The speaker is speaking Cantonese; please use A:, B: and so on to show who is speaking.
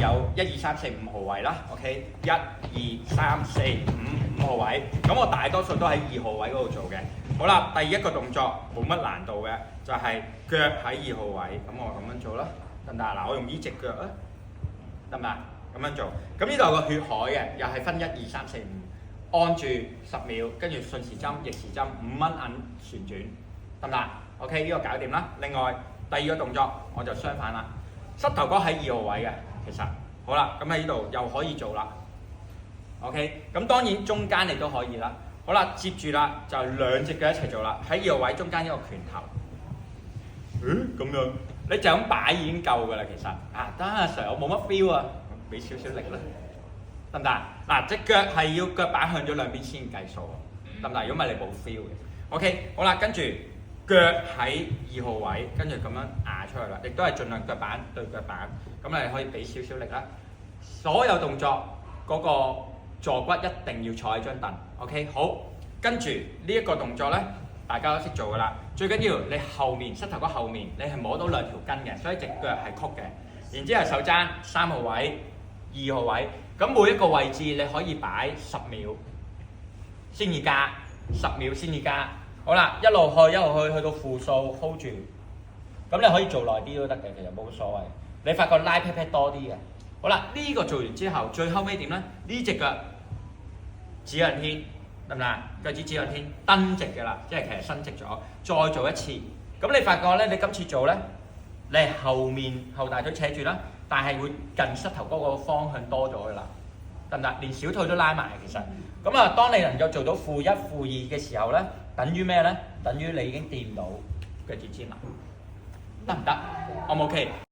A: 有1、2、3、4、5號位啦。OK， 1、2、3、4、5號位。咁我大多數都喺2號位嗰度做嘅。好啦，第一個動作冇乜難度嘅，就係腳喺2號位。咁我咁樣做啦，得唔得？嗱，我用呢隻腳啊，得唔得？咁樣做。咁呢度有個血海嘅，又係分1、2、3、4、5，按住10秒，跟住順時針、逆時針5蚊銀旋轉，得唔得？OK， 呢個搞掂啦。另外第二個動作我就相反啦，膝頭哥喺2號位嘅，其實好啦，咁喺呢度又可以做啦。OK， 咁當然中間你都可以啦。好啦，接住啦就兩隻腳一齊做啦，喺2號位中間一個拳頭。咁樣你就咁擺已經夠㗎啦，其實啊，得啊 Sir， 我冇乜 feel 啊，俾少少力啦，得唔得？嗱，隻腳係要腳板向咗兩邊先計數，得唔得？如果唔係你冇 feel 嘅。OK， 好啦，跟住腳喺2號位，跟住咁樣壓出去啦，亦都係盡量腳板對腳板，咁你可以俾少少力啦。所有動作嗰個坐骨一定要坐喺張凳。OK， 好，跟住呢一個動作咧，大家都識做噶啦。最緊要你後面膝頭哥後面你係摸到兩條筋嘅，所以隻腳係曲嘅。然之後手踭3號位、2號位，咁每一個位置你可以擺10秒先至加，10秒先至加。好啦，一路去去到負數 hold 住，咁你可以做耐啲都得嘅，其實冇所謂。你發覺拉 pat pat 多啲嘅。好啦，呢個做完之後，最後尾點咧？呢隻腳指向天，得唔得？腳趾指向天，蹬直嘅啦，即係其實伸直咗。再做一次，咁你發覺咧，你今次做咧，你係後大腿扯住啦，但係會近膝頭哥個方向多咗嘅啦，得唔得？連小腿都拉埋其實。咁啊，當你能夠做到負1、負2嘅時候咧，等於咩咧？等於你已經掂到腳趾尖啦，得唔得？O 唔 OK？